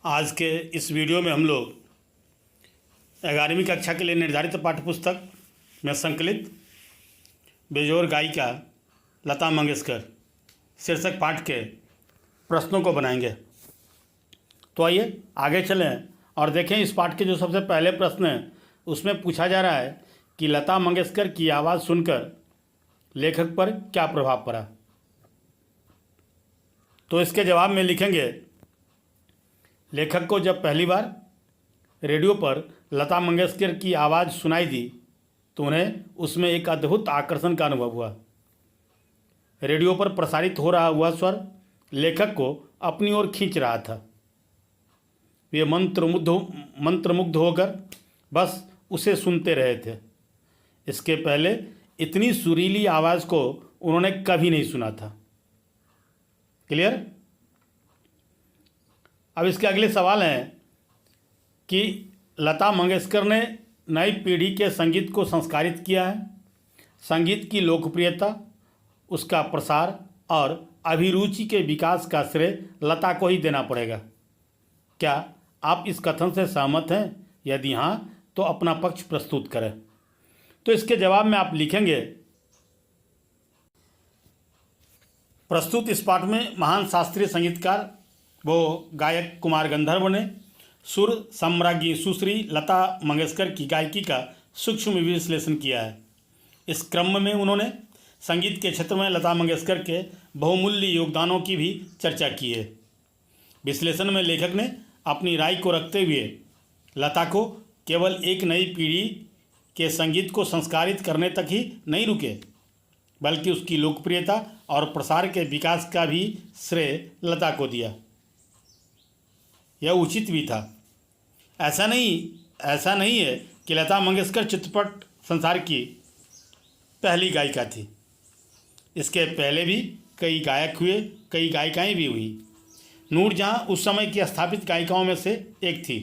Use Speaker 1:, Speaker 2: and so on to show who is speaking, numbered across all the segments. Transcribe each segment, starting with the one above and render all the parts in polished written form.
Speaker 1: आज के इस वीडियो में हम लोग 11वीं कक्षा के लिए निर्धारित पाठ्यपुस्तक में संकलित बेजोर गायिका लता मंगेशकर शीर्षक पाठ के प्रश्नों को बनाएंगे। तो आइए आगे चलें और देखें इस पाठ के जो सबसे पहले प्रश्न हैं उसमें पूछा जा रहा है कि लता मंगेशकर की आवाज़ सुनकर लेखक पर क्या प्रभाव पड़ा। तो इसके जवाब में लिखेंगे, लेखक को जब पहली बार रेडियो पर लता मंगेशकर की आवाज़ सुनाई दी तो उन्हें उसमें एक अद्भुत आकर्षण का अनुभव हुआ। रेडियो पर प्रसारित हो रहा हुआ स्वर लेखक को अपनी ओर खींच रहा था। वे मंत्रमुग्ध होकर बस उसे सुनते रहे थे। इसके पहले इतनी सुरीली आवाज़ को उन्होंने कभी नहीं सुना था। क्लियर। अब इसके अगले सवाल हैं कि लता मंगेशकर ने नई पीढ़ी के संगीत को संस्कारित किया है। संगीत की लोकप्रियता, उसका प्रसार और अभिरुचि के विकास का श्रेय लता को ही देना पड़ेगा। क्या आप इस कथन से सहमत हैं? यदि हाँ तो अपना पक्ष प्रस्तुत करें। तो इसके जवाब में आप लिखेंगे, प्रस्तुत इस पाठ में महान शास्त्रीय संगीतकार वो गायक कुमार गंधर्व ने सुर सम्राज्ञी सुश्री लता मंगेशकर की गायकी का सूक्ष्म विश्लेषण किया है। इस क्रम में उन्होंने संगीत के क्षेत्र में लता मंगेशकर के बहुमूल्य योगदानों की भी चर्चा की है। विश्लेषण में लेखक ने अपनी राय को रखते हुए लता को केवल एक नई पीढ़ी के संगीत को संस्कारित करने तक ही नहीं रुके, बल्कि उसकी लोकप्रियता और प्रसार के विकास का भी श्रेय लता को दिया। यह उचित भी था। ऐसा नहीं है कि लता मंगेशकर चित्रपट संसार की पहली गायिका थी। इसके पहले भी कई गायक हुए, कई गायिकाएं भी हुई। नूरजहां उस समय की स्थापित गायिकाओं में से एक थी,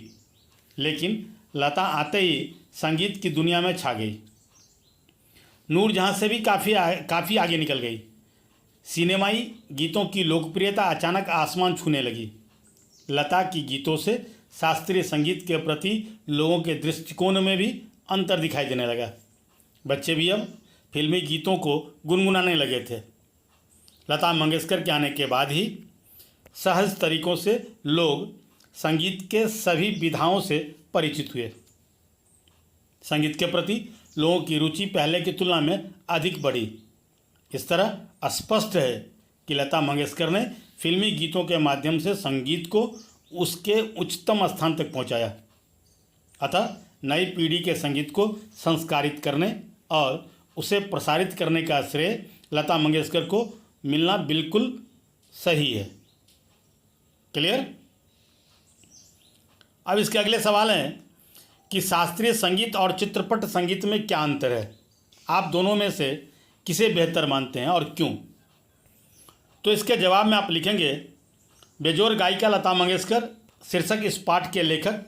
Speaker 1: लेकिन लता आते ही संगीत की दुनिया में छा गई। नूरजहां से भी काफ़ी आगे निकल गई। सिनेमाई गीतों की लोकप्रियता अचानक आसमान छूने लगी। लता की गीतों से शास्त्रीय संगीत के प्रति लोगों के दृष्टिकोण में भी अंतर दिखाई देने लगा। बच्चे भी अब फिल्मी गीतों को गुनगुनाने लगे थे। लता मंगेशकर के आने के बाद ही सहज तरीकों से लोग संगीत के सभी विधाओं से परिचित हुए। संगीत के प्रति लोगों की रुचि पहले की तुलना में अधिक बढ़ी। इस तरह स्पष्ट है कि लता मंगेशकर ने फिल्मी गीतों के माध्यम से संगीत को उसके उच्चतम स्थान तक पहुंचाया। अतः नई पीढ़ी के संगीत को संस्कारित करने और उसे प्रसारित करने का श्रेय लता मंगेशकर को मिलना बिल्कुल सही है। क्लियर। अब इसके अगले सवाल हैं कि शास्त्रीय संगीत और चित्रपट संगीत में क्या अंतर है। आप दोनों में से किसे बेहतर मानते हैं और क्यों? तो इसके जवाब में आप लिखेंगे, बेजोर गायिका लता मंगेशकर शीर्षक इस पाठ के लेखक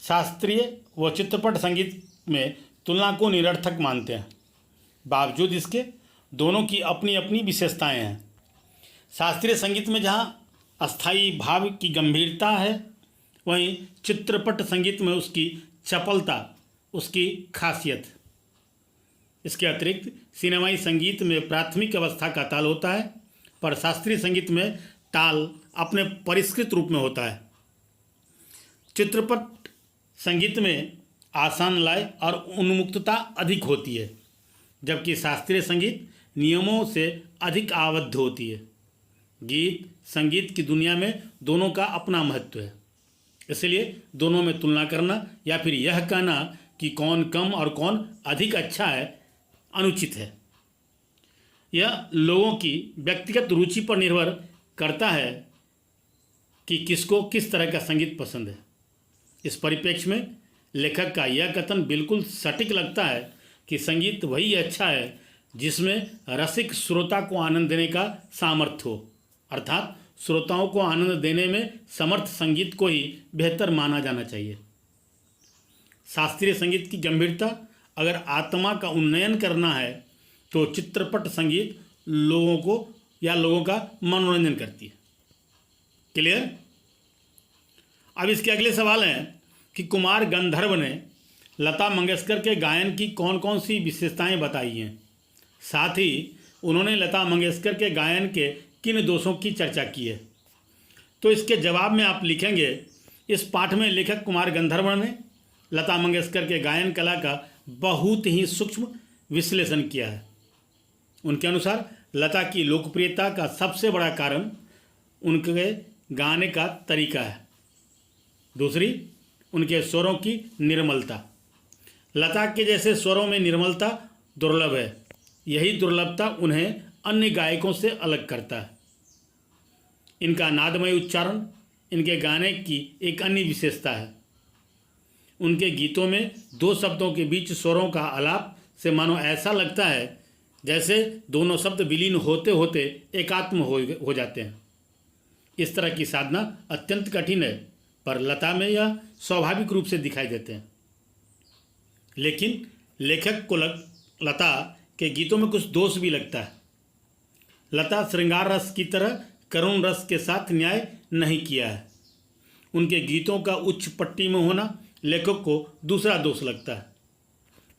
Speaker 1: शास्त्रीय व चित्रपट संगीत में तुलना को निरर्थक मानते हैं। बावजूद इसके दोनों की अपनी अपनी विशेषताएं हैं। शास्त्रीय संगीत में जहां अस्थायी भाव की गंभीरता है, वहीं चित्रपट संगीत में उसकी चपलता, उसकी खासियत। इसके अतिरिक्त सिनेमाई संगीत में प्राथमिक अवस्था का ताल होता है, पर शास्त्रीय संगीत में ताल अपने परिष्कृत रूप में होता है। चित्रपट संगीत में आसान लय और उन्मुक्तता अधिक होती है, जबकि शास्त्रीय संगीत नियमों से अधिक आबद्ध होती है। गीत संगीत की दुनिया में दोनों का अपना महत्व है, इसलिए दोनों में तुलना करना या फिर यह कहना कि कौन कम और कौन अधिक अच्छा है अनुचित है। यह लोगों की व्यक्तिगत रुचि पर निर्भर करता है कि किसको किस तरह का संगीत पसंद है। इस परिप्रेक्ष्य में लेखक का यह कथन बिल्कुल सटीक लगता है कि संगीत वही अच्छा है जिसमें रसिक श्रोता को आनंद देने का सामर्थ्य हो, अर्थात श्रोताओं को आनंद देने में समर्थ संगीत को ही बेहतर माना जाना चाहिए। शास्त्रीय संगीत की गंभीरता अगर आत्मा का उन्नयन करना है तो चित्रपट संगीत लोगों का मनोरंजन करती है। क्लियर। अब इसके अगले सवाल हैं कि कुमार गंधर्व ने लता मंगेशकर के गायन की कौन कौन सी विशेषताएं बताई हैं, साथ ही उन्होंने लता मंगेशकर के गायन के किन दोषों की चर्चा की है। तो इसके जवाब में आप लिखेंगे, इस पाठ में लेखक कुमार गंधर्व ने लता मंगेशकर के गायन कला का बहुत ही सूक्ष्म विश्लेषण किया है। उनके अनुसार लता की लोकप्रियता का सबसे बड़ा कारण उनके गाने का तरीका है। दूसरी, उनके स्वरों की निर्मलता। लता के जैसे स्वरों में निर्मलता दुर्लभ है। यही दुर्लभता उन्हें अन्य गायकों से अलग करता है। इनका नादमय उच्चारण इनके गाने की एक अन्य विशेषता है। उनके गीतों में दो शब्दों के बीच स्वरों का आलाप से मानो ऐसा लगता है जैसे दोनों शब्द विलीन होते होते एकात्म हो जाते हैं। इस तरह की साधना अत्यंत कठिन है, पर लता में यह स्वाभाविक रूप से दिखाई देते हैं। लेकिन लेखक को लता के गीतों में कुछ दोष भी लगता है। लता श्रृंगार रस की तरह करुण रस के साथ न्याय नहीं किया है। उनके गीतों का उच्च पट्टी में होना लेखक को दूसरा दोष लगता है।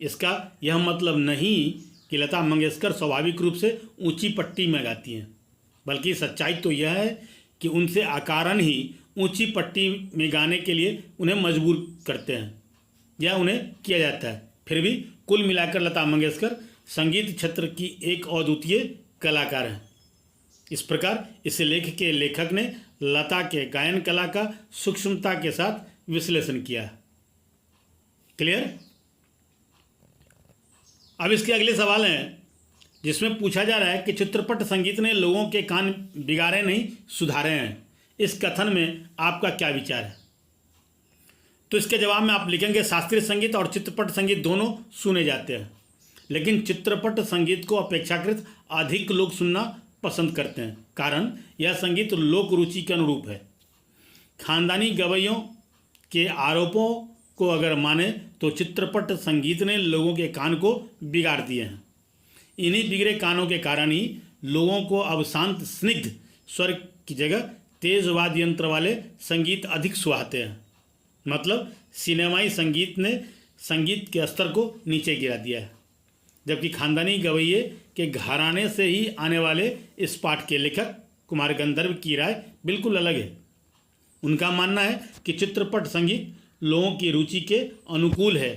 Speaker 1: इसका यह मतलब नहीं कि लता मंगेशकर स्वाभाविक रूप से ऊंची पट्टी में गाती हैं, बल्कि सच्चाई तो यह है कि उनसे अकारण ही ऊंची पट्टी में गाने के लिए उन्हें मजबूर करते हैं या उन्हें किया जाता है। फिर भी कुल मिलाकर लता मंगेशकर संगीत क्षेत्र की एक अद्वितीय कलाकार हैं। इस प्रकार इस लेख के लेखक ने लता के गायन कला का सूक्ष्मता के साथ विश्लेषण किया है। क्लियर? अब इसके अगले सवाल हैं जिसमें पूछा जा रहा है कि चित्रपट संगीत ने लोगों के कान बिगाड़े नहीं सुधारे हैं। इस कथन में आपका क्या विचार है? तो इसके जवाब में आप लिखेंगे, शास्त्रीय संगीत और चित्रपट संगीत दोनों सुने जाते हैं, लेकिन चित्रपट संगीत को अपेक्षाकृत अधिक लोग सुनना पसंद करते हैं। कारण यह संगीत लोक रुचि के अनुरूप है। खानदानी गवैयों के आरोपों को अगर माने तो चित्रपट संगीत ने लोगों के कान को बिगाड़ दिए हैं। इन्हीं बिगड़े कानों के कारण ही लोगों को अब शांत स्निग्ध स्वर की जगह तेज वाद्य यंत्र वाले संगीत अधिक सुहाते हैं। मतलब सिनेमाई संगीत ने संगीत के स्तर को नीचे गिरा दिया है। जबकि खानदानी गवैये के घराने से ही आने वाले इस पाठ के लेखक कुमार गंधर्व की राय बिल्कुल अलग है। उनका मानना है कि चित्रपट संगीत लोगों की रुचि के अनुकूल है।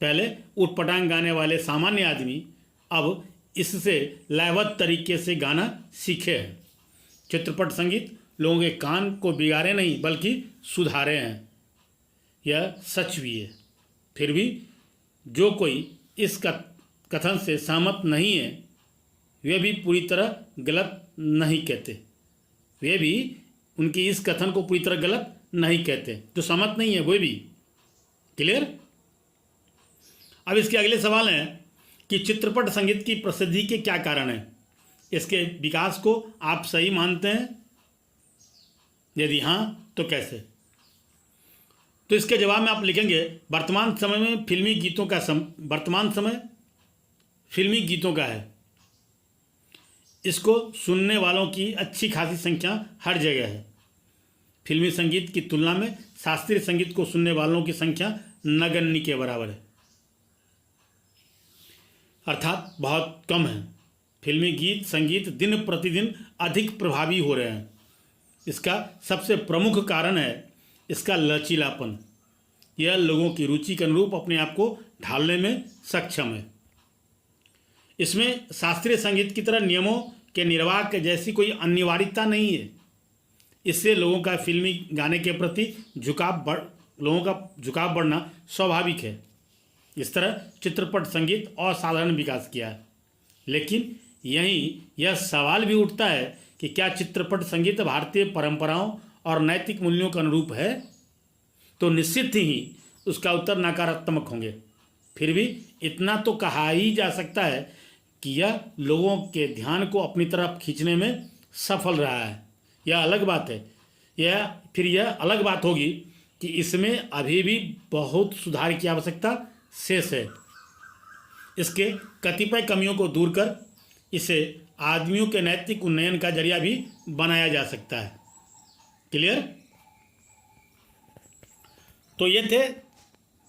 Speaker 1: पहले उटपटांग गाने वाले सामान्य आदमी अब इससे लयबद्ध तरीके से गाना सीखे हैं। चित्रपट संगीत लोगों के कान को बिगाड़े नहीं बल्कि सुधारे हैं। यह सच भी है। फिर भी जो कोई इस कथन से सहमत नहीं है वे भी पूरी तरह गलत नहीं कहते। वे भी उनकी इस कथन को पूरी तरह गलत नहीं कहते। जो सहमत नहीं है वे भी। क्लियर? अब इसके अगले सवाल हैं कि चित्रपट संगीत की प्रसिद्धि के क्या कारण हैं? इसके विकास को आप सही मानते हैं? यदि हाँ तो कैसे? तो इसके जवाब में आप लिखेंगे, वर्तमान समय में फिल्मी गीतों का वर्तमान समय फिल्मी गीतों का है। इसको सुनने वालों की अच्छी खासी संख्या हर जगह है। फिल्मी संगीत की तुलना में शास्त्रीय संगीत को सुनने वालों की संख्या नगण्य के बराबर है, अर्थात बहुत कम है। फिल्मी गीत संगीत दिन प्रतिदिन अधिक प्रभावी हो रहे हैं। इसका सबसे प्रमुख कारण है इसका लचीलापन। यह लोगों की रुचि के अनुरूप अपने आप को ढालने में सक्षम है। इसमें शास्त्रीय संगीत की तरह नियमों के निर्वाह के जैसी कोई अनिवार्यता नहीं है। इससे लोगों का फिल्मी गाने के प्रति लोगों का झुकाव बढ़ना स्वाभाविक है। इस तरह चित्रपट संगीत असाधारण विकास किया है। लेकिन यहीं यह सवाल भी उठता है कि क्या चित्रपट संगीत भारतीय परंपराओं और नैतिक मूल्यों के अनुरूप है? तो निश्चित ही उसका उत्तर नकारात्मक होंगे। फिर भी इतना तो कहा ही जा सकता है कि यह लोगों के ध्यान को अपनी तरफ खींचने में सफल रहा है। यह अलग बात है। यह अलग बात होगी कि इसमें अभी भी बहुत सुधार की आवश्यकता शेष है। इसके कतिपय कमियों को दूर कर इसे आदमियों के नैतिक उन्नयन का जरिया भी बनाया जा सकता है। क्लियर? तो ये थे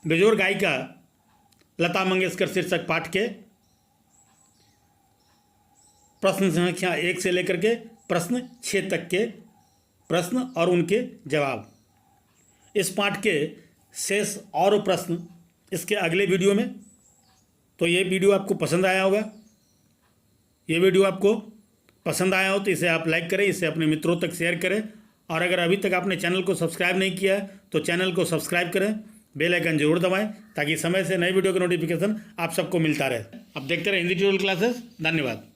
Speaker 1: बेजोड़ गायिका लता मंगेशकर शीर्षक पाठ के प्रश्न संख्या 1 से लेकर के प्रश्न 6 तक के प्रश्न और उनके जवाब। इस पाठ के शेष और प्रश्न इसके अगले वीडियो में। तो ये वीडियो आपको पसंद आया होगा। ये वीडियो आपको पसंद आया हो तो इसे आप लाइक करें, इसे अपने मित्रों तक शेयर करें, और अगर अभी तक आपने चैनल को सब्सक्राइब नहीं किया है तो चैनल को सब्सक्राइब करें, बेल आइकन जरूर दबाएं ताकि समय से नए वीडियो का नोटिफिकेशन आप सबको मिलता रहे। अब देखते रहे हिंदी ट्यूटोरियल क्लासेस। धन्यवाद।